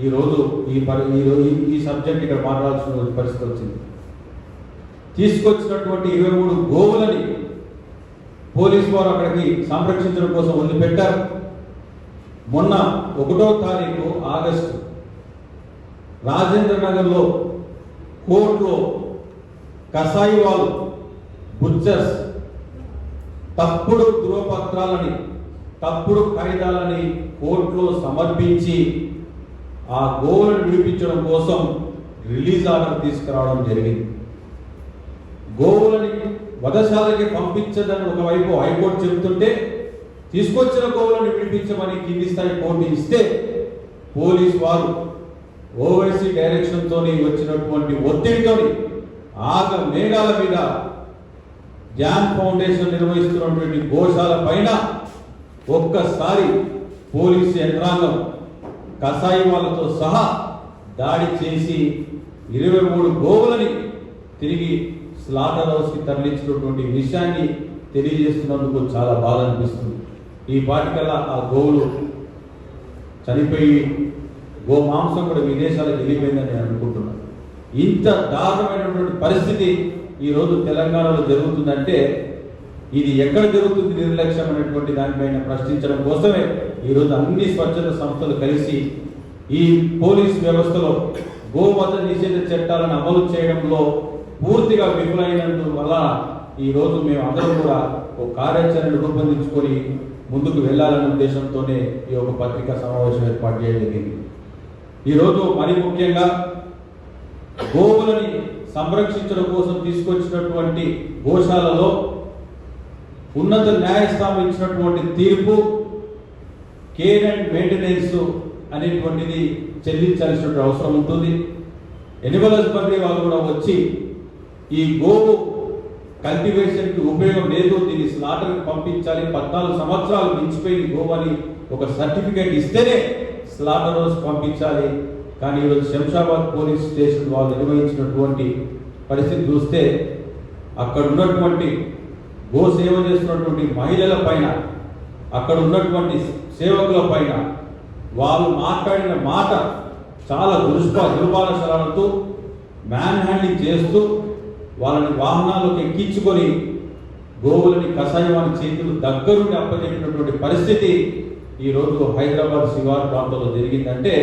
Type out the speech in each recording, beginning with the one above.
ఈరోజు ఈ సబ్జెక్ట్ ఇక్కడ మాట్లాడాల్సిన పరిస్థితి వచ్చింది. తీసుకొచ్చినటువంటి 23 గోవులని పోలీసు వారు అక్కడికి సంరక్షించడం కోసం వదిలిపెట్టారు. మొన్న 1వ తారీఖు ఆగస్టు రాజేంద్ర నగర్లో కోర్టులో కసాయి వాళ్ళు బుచ్చర్స్ తప్పుడు ధృవపత్రాలని తప్పుడు కాగితాలని కోర్టులో సమర్పించి ఆ గోవులను విడిపించడం కోసం రిలీజ్ ఆర్డర్ తీసుకురావడం జరిగింది. గోవులని వధశాలకి పంపించదని ఒకవైపు హైకోర్టు చెబుతుంటే తీసుకొచ్చిన గోవులను విడిపించమని కింది స్థాయి కోర్టు ఇస్తే పోలీసు వారు ఓవైసీ డైరెక్షన్తో వచ్చినటువంటి ఒత్తిడితో ఆగ మేఘాల మీద ధ్యాన్ ఫౌండేషన్ నిర్వహిస్తున్నటువంటి గోశాల పైన ఒక్కసారి పోలీసు యంత్రాంగం కసాయి వాళ్ళతో సహా దాడి చేసి 23 గోవులని తిరిగి స్లాటర్ హౌస్కి తరలించినటువంటి విషయాన్ని తెలియజేస్తున్నందుకు చాలా బాధ అనిపిస్తుంది. ఈ పాటికల్లా ఆ గోవులు చనిపోయి గో మాంసం కూడా విదేశాలకు వెళ్ళిపోయిందని నేను అనుకుంటున్నాను. ఇంత దారుణమైనటువంటి పరిస్థితి ఈరోజు తెలంగాణలో జరుగుతుందంటే ఇది ఎక్కడ జరుగుతుంది నిర్లక్ష్యం అనేటువంటి దానిపైన ప్రశ్నించడం కోసమే ఈరోజు అన్ని స్వచ్ఛత సంస్థలు కలిసి ఈ పోలీస్ వ్యవస్థలో గోవధ నిషేధ చట్టాలను అమలు చేయడంలో పూర్తిగా విఫలమైనందువల్ల ఈరోజు మేము అందరం కూడా ఒక కార్యాచరణ రూపొందించుకొని ముందుకు వెళ్ళాలనే ఉద్దేశంతోనే ఈ యొక్క పత్రికా సమావేశం ఏర్పాటు చేయడం జరిగింది. ఈరోజు మరి ముఖ్యంగా గోవులని సంరక్షించడం కోసం తీసుకొచ్చినటువంటి గోశాలలో ఉన్నత న్యాయస్థానం ఇచ్చినటువంటి తీర్పు కేర్ అండ్ మెయింటెనెన్స్ అనేటువంటిది చెల్లించాల్సిన అవసరం ఉంటుంది. ఎనిమల్ హస్బెండరీ వాళ్ళు కూడా వచ్చి ఈ గోవు కల్టివేషన్కి ఉపయోగం లేదు, దీన్ని స్లాటర్కి పంపించాలి, 14 సంవత్సరాలు మించిపోయి గోవని ఒక సర్టిఫికేట్ ఇస్తేనే స్లాటర్ హౌస్ పంపించాలి. కానీ ఈరోజు శంషాబాద్ పోలీస్ స్టేషన్ వాళ్ళు నిర్వహించినటువంటి పరిస్థితి చూస్తే అక్కడ ఉన్నటువంటి గో సేవ చేస్తున్నటువంటి మహిళల పైన, అక్కడ ఉన్నటువంటి సేవకుల పైన వాళ్ళు మాట్లాడిన మాట చాలా దుర్భాషలాడుతూ మ్యాన్ హ్యాండింగ్ చేస్తూ వాళ్ళని వాహనాలకు ఎక్కించుకొని గోవులని కషాయవాని చేతులు దగ్గరుండి అప్పచెప్పినటువంటి పరిస్థితి ఈరోజు హైదరాబాద్ శివారు ప్రాంతంలో జరిగిందంటే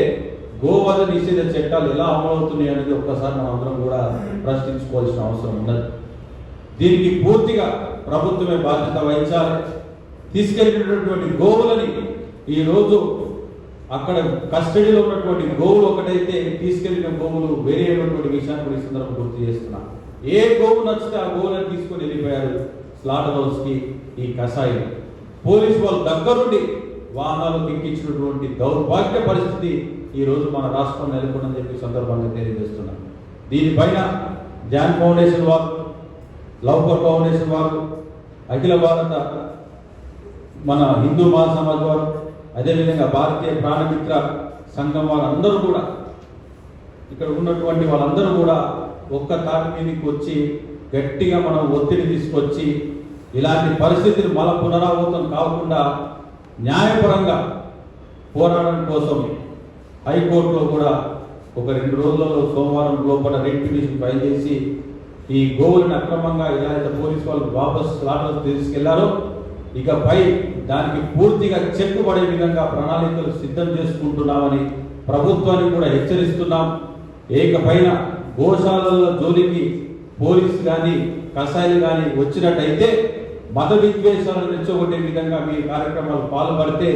గోవధ నిషేధ చట్టాలు ఎలా అమలవుతున్నాయి అనేది ఒక్కసారి మనం అందరం కూడా ప్రశ్నించుకోవాల్సిన అవసరం ఉన్నది. దీనికి పూర్తిగా ప్రభుత్వమే బాధ్యత వహించాలి. తీసుకెళ్ళినటువంటి గోవులని ఈరోజు అక్కడ కస్టడీలో ఉన్నటువంటి గోవులు ఒకటైతే తీసుకెళ్లిన గోవులు వేరే ఉన్నటువంటి విషయాన్ని కూడా ఈ సందర్భం గుర్తు చేస్తున్నా. ఏ గోవు నచ్చితే ఆ గోవులను తీసుకొని వెళ్ళిపోయారు స్లాటర్ హౌస్కి ఈ కషాయం. పోలీసు వాళ్ళు దగ్గరుండి వాహనాలకు ఎక్కించినటువంటి దౌర్భాగ్య పరిస్థితి ఈరోజు మన రాష్ట్రం నెలకొందని చెప్పి సందర్భంగా తెలియజేస్తున్నాం. దీనిపైన ధ్యాన్ ఫౌండేషన్ వారు, లవ్కర్ ఫౌండేషన్ వారు, అఖిల భారత మన హిందూ మహాసమాజ్ వారు, అదేవిధంగా భారతీయ ప్రాణమిత్ర సంఘం వాళ్ళందరూ కూడా, ఇక్కడ ఉన్నటువంటి వాళ్ళందరూ కూడా ఒక్క తాటి మీదకి వచ్చి గట్టిగా మనం ఒత్తిడి తీసుకొచ్చి ఇలాంటి పరిస్థితులు మళ్ళా పునరావృతం కాకుండా న్యాయపరంగా పోరాడడం కోసం హైకోర్టులో కూడా ఒక 2 రోజులలో సోమవారం లోపల రిట్ పిటిషన్ ఫైల్ చేసి ఈ గోవులను అక్రమంగా ఎలా అయితే పోలీసు వాళ్ళు వాపస్ స్లాటర్ తీసుకెళ్లారో ఇకపై దానికి పూర్తిగా చెక్కు పడే విధంగా ప్రణాళికలు సిద్ధం చేసుకుంటున్నామని ప్రభుత్వాన్ని కూడా హెచ్చరిస్తున్నాం. ఏకపైన గోశాలల జోలికి పోలీసు కానీ కషాయాలు కానీ వచ్చినట్టయితే మత విద్వేషాలను రెచ్చగొట్టే విధంగా మీ కార్యక్రమాలు పాల్పడితే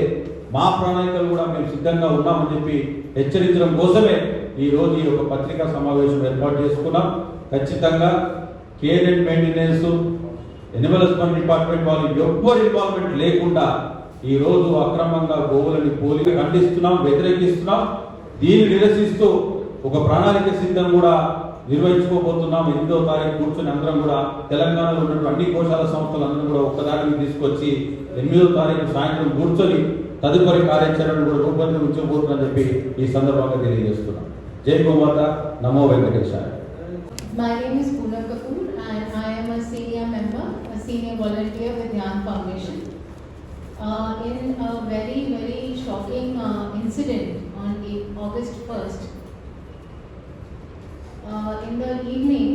మా ప్రణాళికలు కూడా మేము సిద్ధంగా ఉన్నామని చెప్పి హెచ్చరించడం కోసమే ఈరోజు ఈ యొక్క పత్రికా సమావేశం ఏర్పాటు చేసుకున్నాం. ఖచ్చితంగా care and maintenance, Animal husbandry department వాళ్ళు ఎవ్వరు ఇన్వాల్వ్మెంట్ లేకుండా ఈరోజు అక్రమంగా గోవులని పోలీసు ఖండిస్తున్నాం, వ్యతిరేకిస్తున్నాం. దీన్ని నిరసిస్తూ ఒక ప్రణాళిక సిద్ధం కూడా నిర్వహించుకోబోతున్నాం. 8వ తారీఖు కూర్చొని అందరం కూడా తెలంగాణలో ఉన్నటువంటి అన్ని గోశాల సంస్థలందరూ కూడా ఒక్కదానికి తీసుకొచ్చి 8వ తారీఖు సాయంత్రం కూర్చొని తదుపరి కార్యాచరణ కూడా రూపొందించబోతుందని చెప్పి ఈ సందర్భంగా తెలియజేస్తున్నాం. జై గోమాత, నమో వెంకటేశాయ. My name is Poonam Kapoor and I am a senior member, a senior volunteer with Dhyan Foundation. In a very shocking incident August 1st. In the evening,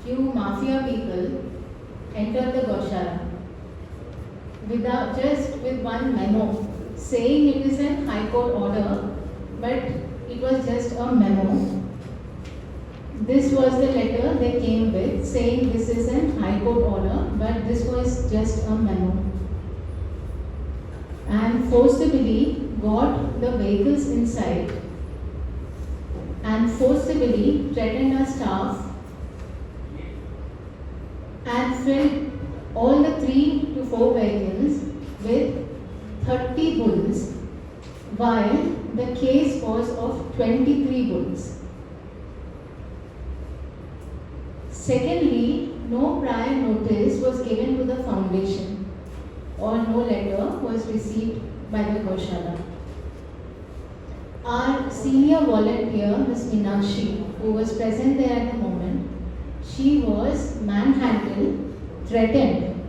few mafia people entered the Gaushala with one memo saying it is a High Court order, but it was just a memo. This was the letter they came with saying this is a High Court order, but this was just a memo. And forcibly got the vehicles inside and forcibly threatened our staff and filled all the 3 to 4 vehicles with 30 bulls, while the case was of 23 bulls. Secondly, no prior notice was given to the foundation or no letter was received by the Gaushala. Our senior volunteer, Ms. Meenakshi, who was present there at the moment, she was manhandled, threatened,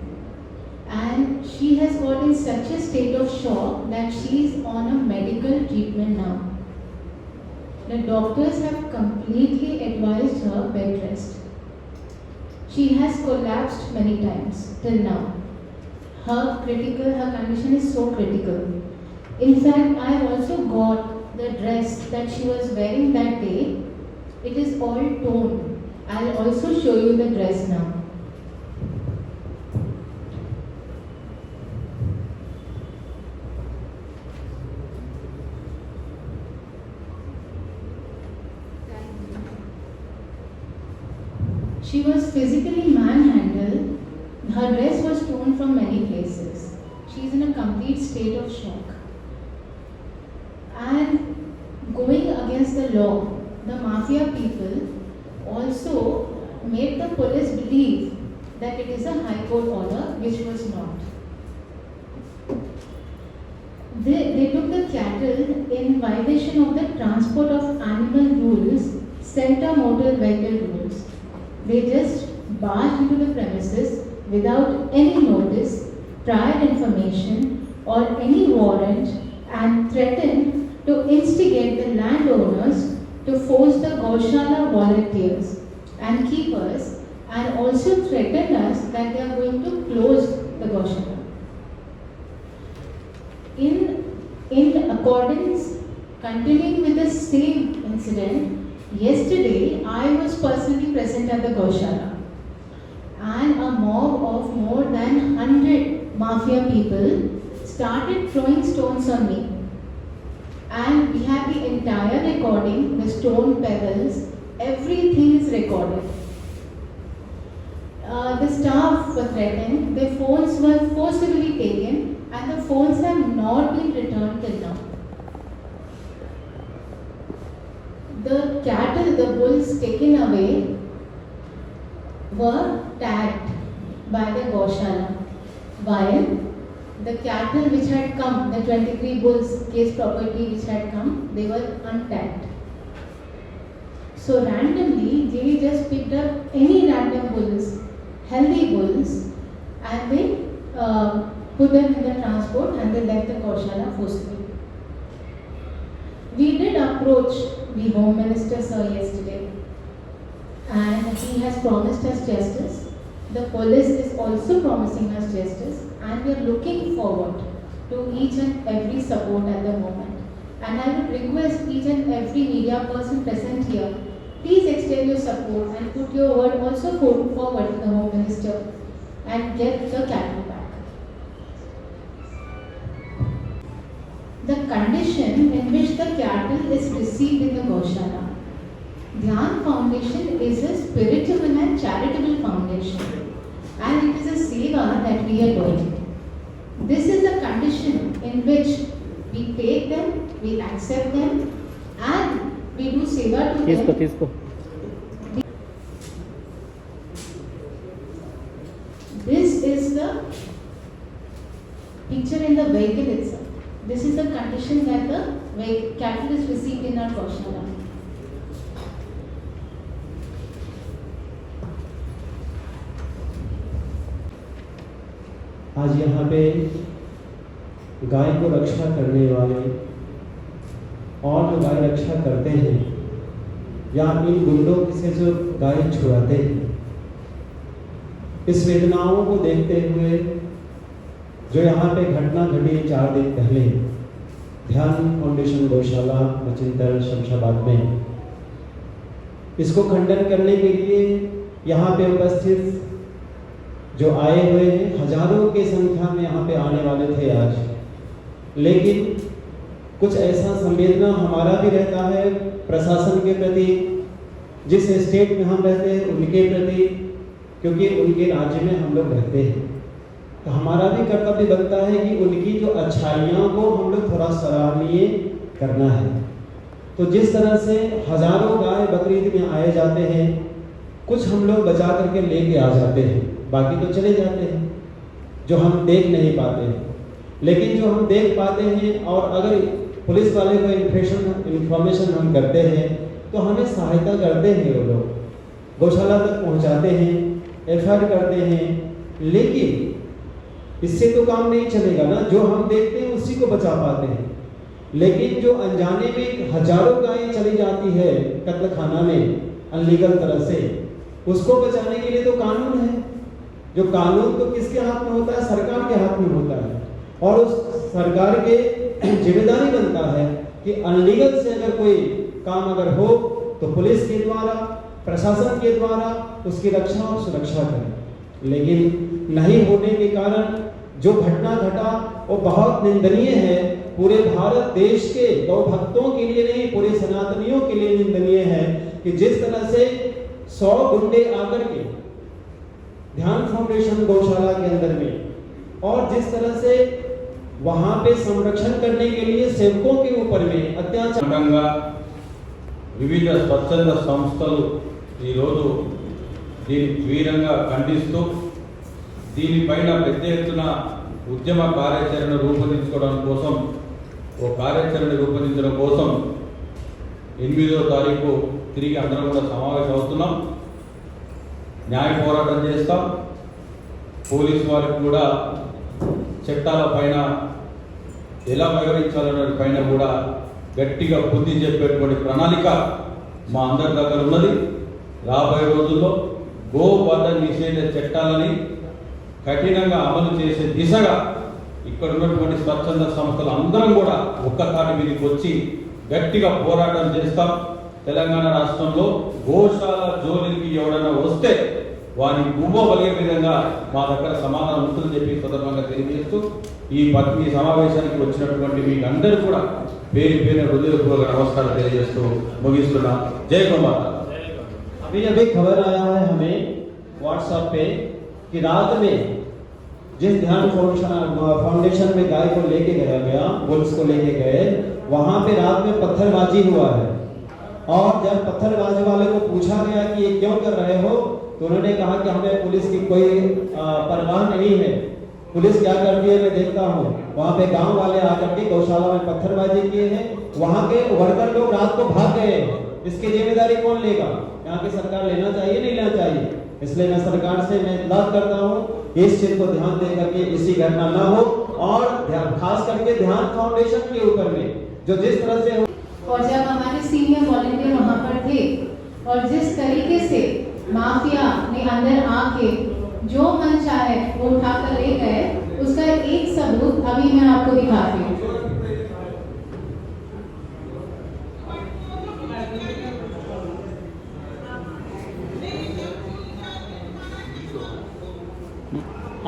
and she has got in such a state of shock that she is on a medical treatment now. The doctors have completely advised her bed rest. She has collapsed many times till now. Her condition is so critical. In fact, I have also got the dress that she was wearing that day. It is all torn. I'll also show you the dress now. She was physically manhandled. Her dress was torn from many places. She is in a complete state of shock. And going against the law, the mafia people also made the police believe that it is a High Court order, which was not. They took the cattle in violation of the transport of animal rules, center motor vehicle rules. They just barged into the premises without any notice, prior information, or any warrant, and threatened to instigate the landowners to force the Gaushala volunteers and keepers, and also threatened us that they are going to close the Gaushala. In accordance, continuing with the same incident, yesterday I was personally present at the Gaushala, and a mob of more than 100 mafia people started throwing stones on me. And we have the entire recording, the stone pebbles, everything is recorded. The staff were threatened, their phones were forcibly taken, and the phones have not been returned till now. The cattle, the bulls taken away, were tagged by the Gaushala, while the cattle which had come, the 23 bulls case property which had come, they were untagged. So randomly, they just picked up any random bulls, healthy bulls, and they put them in the transport and they left the Gaushala forcibly. We did approach the Home Minister sir yesterday, and he has promised us justice. The police is also promising us justice, and we are looking forward to each and every support at the moment. And I would request each and every media person present here, please extend your support and put your word also forward to the Home Minister and get the cattle back. The condition in which the cattle is received in the Gaushala. Dhyan Foundation is a spiritual and charitable foundation, and it is a seva that we are doing. This is the condition in which we take them, we accept them, and we do seva to them. This is the picture in the vehicle itself. This is the condition that the cattle is received in our Gaushala. आज यहाँ पे गाय को रक्षा करने वाले और जो गाय रक्षा करते हैं या इन गुंडों से जो गाय छुड़ाते हैं, इस वेदनाओं को देखते हुए जो यहाँ पे घटना घटी 4 दिन पहले ध्यान फाउंडेशन गौशाला मचिंतर शमशाबाद में, इसको खंडन करने के लिए यहाँ पे उपस्थित जो आए हुए हैं, हजारों की संख्या में यहाँ पे आने वाले थे आज, लेकिन कुछ ऐसा संवेदना हमारा भी रहता है प्रशासन के प्रति, जिस स्टेट में हम रहते हैं उनके प्रति, क्योंकि उनके राज्य में हम लोग रहते हैं, तो हमारा भी कर्तव्य बनता है कि उनकी जो अच्छाइयों को हम लोग थोड़ा सराहनीय करना है। तो जिस तरह से हजारों गाय बकरीद में आए जाते हैं, कुछ हम लोग बचा करके लेके आ जाते हैं, बाकी तो चले जाते हैं जो हम देख नहीं पाते हैं, लेकिन जो हम देख पाते हैं और अगर पुलिस वाले को इंफॉर्मेशन हम करते हैं तो हमें सहायता करते हैं, वो लोग गौशाला तक पहुंचाते हैं, एफआईआर करते हैं, लेकिन इससे तो काम नहीं चलेगा ना। जो हम देखते हैं उसी को बचा पाते हैं, लेकिन जो अनजाने में हजारों गायें चली जाती है कत्ल खाना में अनलीगल तरह से, उसको बचाने के लिए तो कानून है। जो कानून तो किसके हाथ में होता है? सरकार के हाथ में होता है, और उस सरकार के जिम्मेदारी बनता है कि अनलीगल से अगर कोई काम अगर हो तो पुलिस के द्वारा, प्रशासन के द्वारा उसकी रक्षा और सुरक्षा करें। लेकिन नहीं होने के कारण जो घटना घटा वो बहुत निंदनीय है। पूरे भारत देश के गौ भक्तों के लिए नहीं, पूरे सनातनियों के लिए निंदनीय है कि जिस तरह से 100 गुंडे आकर के ध्यान फाउंडेशन गौशाला के अंदर में, और जिस तरह से वहां पे संरक्षण करने के लिए सेवकों के ऊपर में अत्याचार, వివిధ స్వచ్ఛంద సంస్థలు ఈరోజు దీన్ని తీవ్రంగా ఖండిస్తూ దీనిపైన పెద్ద ఎత్తున ఉద్యమ కార్యాచరణ రూపొందించుకోవడం కోసం రూపొందించడం కోసం 8వ తారీఖు తిరిగి అందరం కూడా సమావేశం అవుతున్నాం. న్యాయ పోరాటం చేస్తాం. పోలీసు వారికి కూడా చట్టాల పైన ఎలా వ్యవహరించాలనే పైన కూడా గట్టిగా బుద్ధి చెప్పేటువంటి ప్రణాళిక మా అందరి దగ్గర ఉన్నది. రాబోయే రోజుల్లో గోవధ నిషేధ చట్టాలని కఠినంగా అమలు చేసే దిశగా ఇక్కడ ఉన్నటువంటి స్వచ్ఛంద సంస్థలు అందరం కూడా ఒక్కతాటి మీదకి వచ్చి గట్టిగా పోరాటం చేస్తాం. తెలంగాణ రాష్ట్రంలో గోశాల జోలికి ఎవడన్నా వస్తే వారి గువ్వబలిగే విధంగా మా దగ్గర సమాధానం ఉంటుందని చెప్పి సందర్భంగా తెలియజేస్తూ ఈ సమావేశానికి వచ్చినటువంటి మీకు అందరూ కూడా పేరు పేరు హృదయపూర్వక నమస్కారం తెలియజేస్తూ ముగిస్తున్నా. जय गौ माता। अभी खबर आया है हमें व्हाट्सएप पे कि रात में जिस ध्यान फाउंडेशन में गाय को लेके गया बुल्स को लेके गए, वहां पे रात में पत्थरबाजी हुआ है, और जब पत्थरबाजी वाले को पूछा गया कि ये क्यों कर रहे हो, तो उन्होंने कहा कि हमें पुलिस की कोई परवाह नहीं है, पुलिस क्या करती है मैं देखता हूँ। वहाँ पे गांव वाले आकर के गौशाला में पत्थरबाजी किए हैं, वहाँ के वर्कर लोग रात को भाग गए। इसकी जिम्मेदारी कौन लेगा? यहाँ की सरकार लेना चाहिए, नहीं लेना चाहिए? इसलिए मैं सरकार से मैं इतलात करता हूँ इस चीज को ध्यान दे करके इसी घटना न हो, और खास करके ध्यान फाउंडेशन के ऊपर में जो जिस तरह से हो। और जब हमारे सीनियर वॉलंटियर वहाँ पर थे और जिस तरीके से माफिया ने अंदर आके जो मन चाहे वो उठाकर ले गए, उसका एक सबूत अभी मैं आपको दिखाती हूँ।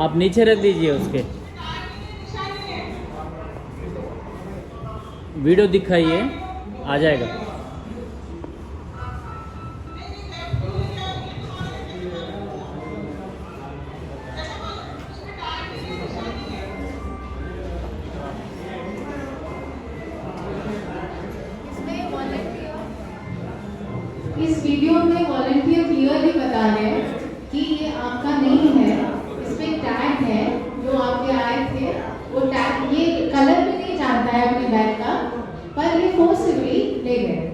आप नीचे रख दीजिए, उसके वीडियो दिखाइए, आ जाएगा। इस वीडियो में वॉलंटियर क्लियरली बता रहे हैं कि ये आपका नहीं है, इस पे टैग है। जो आपके आए थे वो टैग, ये कलर भी नहीं जानता है अपने बैग का, पर ये फोर्सफुली ले गए।